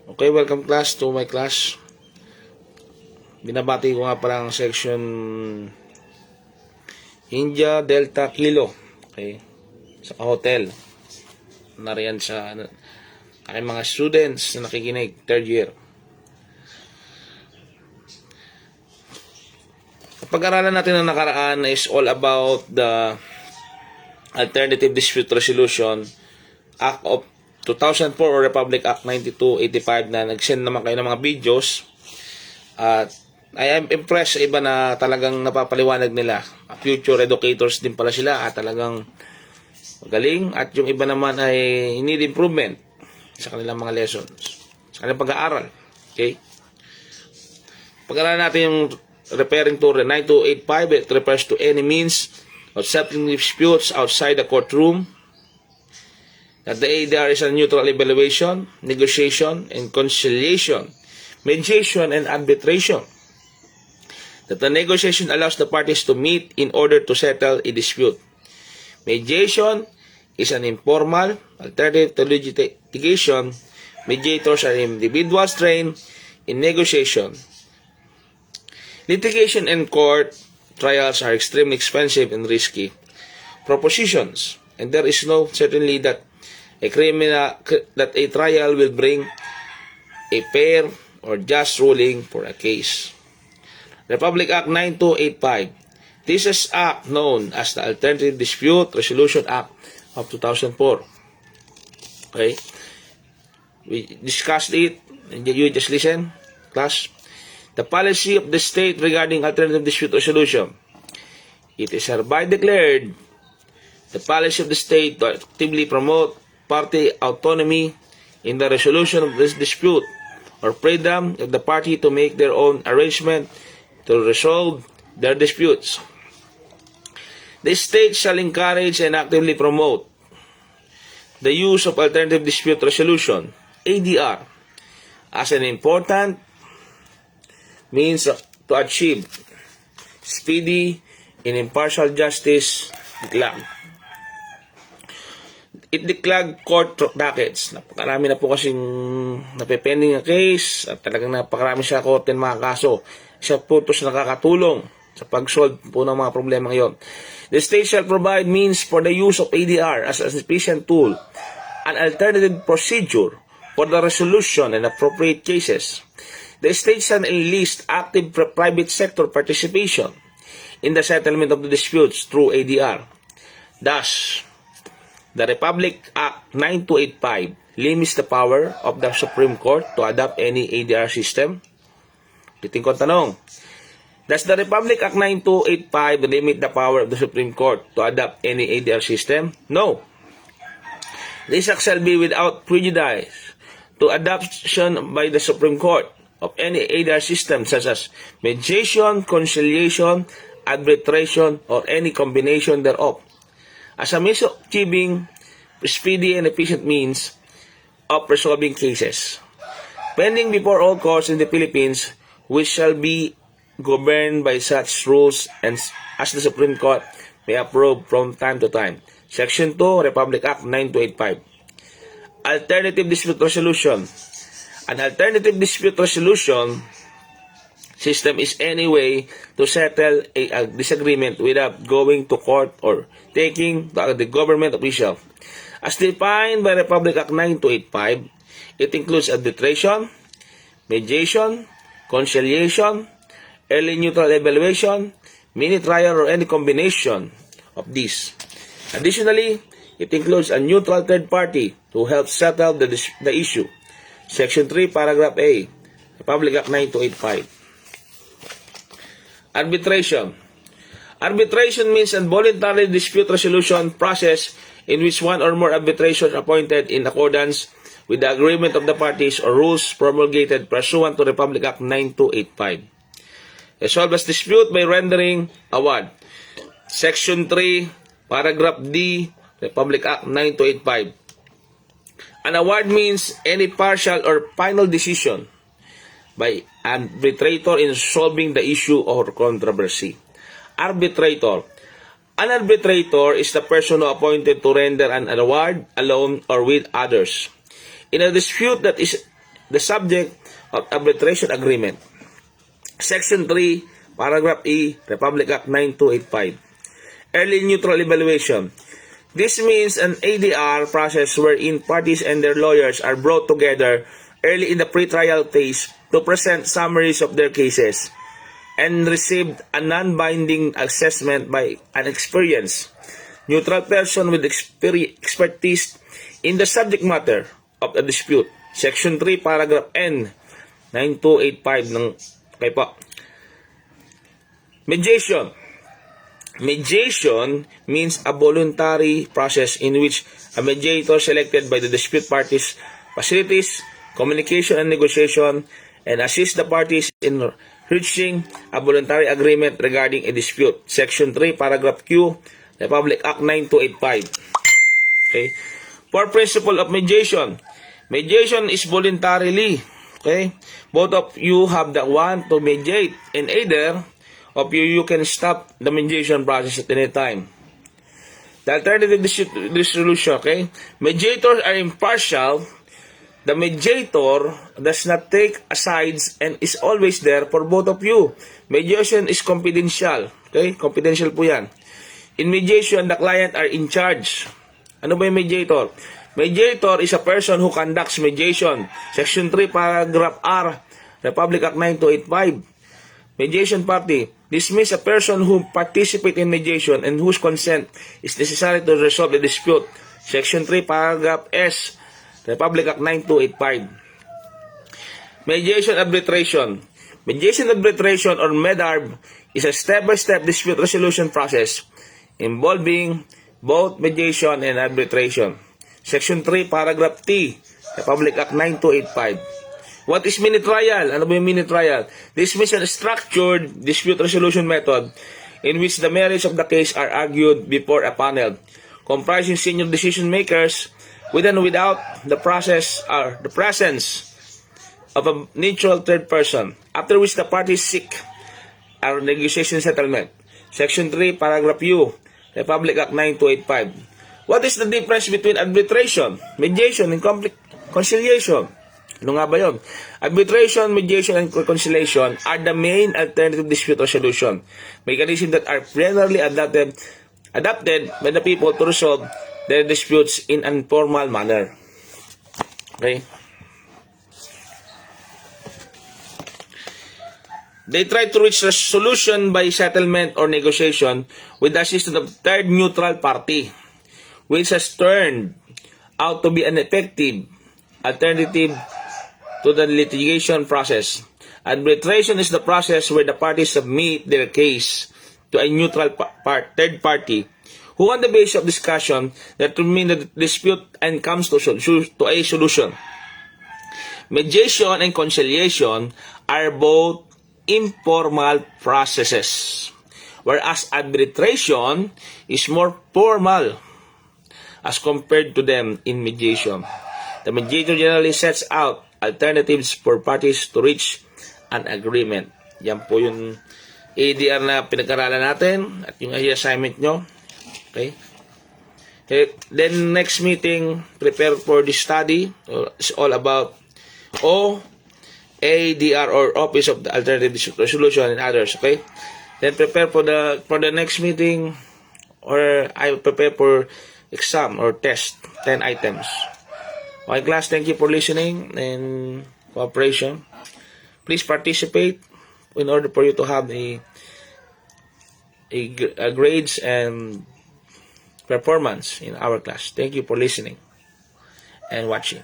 Okay, welcome class to my class. Binabati ko nga pala ang section India Delta Kilo. Okay, sa hotel. Nariyan sa aking mga students na nakikinig, third year. Pag-aralan natin ang nakaraan is all about the Alternative Dispute Resolution Act of 2004 or Republic Act 9285 na nag-send naman kayo ng mga videos. At I am impressed sa iba na talagang napapaliwanag nila. Future educators din pala sila at talagang magaling. At yung iba naman ay need improvement sa kanilang mga lessons, sa kanilang pag-aaral. Okay? Pag-aralan natin yung referring to 9285, it refers to any means of settling disputes outside the courtroom. That the ADR is a neutral evaluation, negotiation, and conciliation, mediation, and arbitration. That the negotiation allows the parties to meet in order to settle a dispute. Mediation is an informal alternative to litigation. Mediators are individuals trained in negotiation. Litigation and court trials are extremely expensive and risky propositions, and there is no certainty that a trial will bring a fair or just ruling for a case. Republic Act 9285. This is act known as the Alternative Dispute Resolution Act of 2004. Okay? We discussed it, and you just listen, class. The policy of the state regarding alternative dispute resolution. It is hereby declared the policy of the state to actively promote party autonomy in the resolution of this dispute or freedom of the party to make their own arrangement to resolve their disputes. The state shall encourage and actively promote the use of alternative dispute resolution, ADR, as an important means to achieve speedy and impartial justice. It declared court dockets. Napakarami na po kasing napepending na case at talagang napakarami sa korte ng mga kaso. Siya po ito nakakatulong sa pag-solve po ng mga problema ngayon. The state shall provide means for the use of ADR as a sufficient tool, an alternative procedure for the resolution and appropriate cases. The state shall enlist active private sector participation in the settlement of the disputes through ADR. Thus, the Republic Act 9285 limits the power of the Supreme Court to adopt any ADR system. Titing ko tanong, does the Republic Act 9285 limit the power of the Supreme Court to adopt any ADR system? No. This act shall be without prejudice to adoption by the Supreme Court of any ADR system such as mediation, conciliation, arbitration, or any combination thereof, as a means of achieving speedy and efficient means of resolving cases pending before all courts in the Philippines, which shall be governed by such rules and as the Supreme Court may approve from time to time. Section 2, Republic Act 9285. Alternative Dispute Resolution. An alternative dispute resolution system is any way to settle a disagreement without going to court or taking to the government official. As defined by Republic Act 9285, it includes arbitration, mediation, conciliation, early neutral evaluation, mini trial, or any combination of these. Additionally, it includes a neutral third party to help settle the issue. Section 3, Paragraph A, Republic Act 9285. Arbitration. Arbitration means a voluntary dispute resolution process in which one or more arbitrators appointed in accordance with the agreement of the parties or rules promulgated pursuant to Republic Act 9285. Resolve as dispute by rendering award. Section 3, Paragraph D, Republic Act 9285. An award means any partial or final decision by an arbitrator in solving the issue or controversy. Arbitrator. An arbitrator is the person who appointed to render an award alone or with others in a dispute that is the subject of arbitration agreement. Section 3, Paragraph E, Republic Act 9285. Early neutral evaluation. This means an ADR process wherein parties and their lawyers are brought together early in the pre-trial phase to present summaries of their cases and received a non-binding assessment by an experienced neutral person with expertise in the subject matter of the dispute. Section 3, Paragraph N, 9285 ng po. Mediation. Mediation means a voluntary process in which a mediator selected by the dispute parties facilitates communication and negotiation and assists the parties in reaching a voluntary agreement regarding a dispute. Section 3, Paragraph Q, Republic Act 9285. Okay? For principle of mediation. Mediation is voluntarily. Okay? Both of you have the want to mediate, and either of you can stop the mediation process at any time. The alternative resolution, okay? Mediators are impartial. The mediator does not take sides and is always there for both of you. Mediation is confidential. Okay? Confidential po yan. In mediation, the client are in charge. Ano ba yung mediator? Mediator is a person who conducts mediation. Section 3, Paragraph R, Republic Act 9285. Mediation party. This means a person who participates in mediation and whose consent is necessary to resolve the dispute. Section 3, Paragraph S, Republic Act 9285. Mediation arbitration. Mediation arbitration or MEDARB is a step-by-step dispute resolution process involving both mediation and arbitration. Section 3, Paragraph T, Republic Act 9285. What is mini trial? Ano ba yung mini trial? This means a structured dispute resolution method in which the merits of the case are argued before a panel comprising senior decision makers with and without the presence of a neutral third person, after which the parties seek a negotiation settlement. Section 3, Paragraph U, Republic Act 9285. What is the difference between arbitration, mediation, and conciliation? Ano nga ba yun? Arbitration, mediation, and reconciliation are the main alternative dispute resolution mechanisms that are generally adopted by the people to resolve their disputes in an informal manner. Okay? They try to reach a solution by settlement or negotiation with the assistance of third neutral party, which has turned out to be an effective alternative to the litigation process. Arbitration is the process where the parties submit their case to a neutral third party who on the basis of discussion determine the dispute and comes to a solution. Mediation and conciliation are both informal processes, whereas arbitration is more formal as compared to them in mediation. The mediator generally sets out alternatives for parties to reach an agreement. Yan po yung ADR na pinag-aralan natin at yung assignment nyo. Okay? Then next meeting, prepare for the study. It's all about ADR or Office of the Alternative Resolution and others. Okay? Then prepare for the next meeting, or I will prepare for exam or test, 10 items. Okay, class, thank you for listening and cooperation. Please participate in order for you to have a grades and performance in our class. Thank you for listening and watching.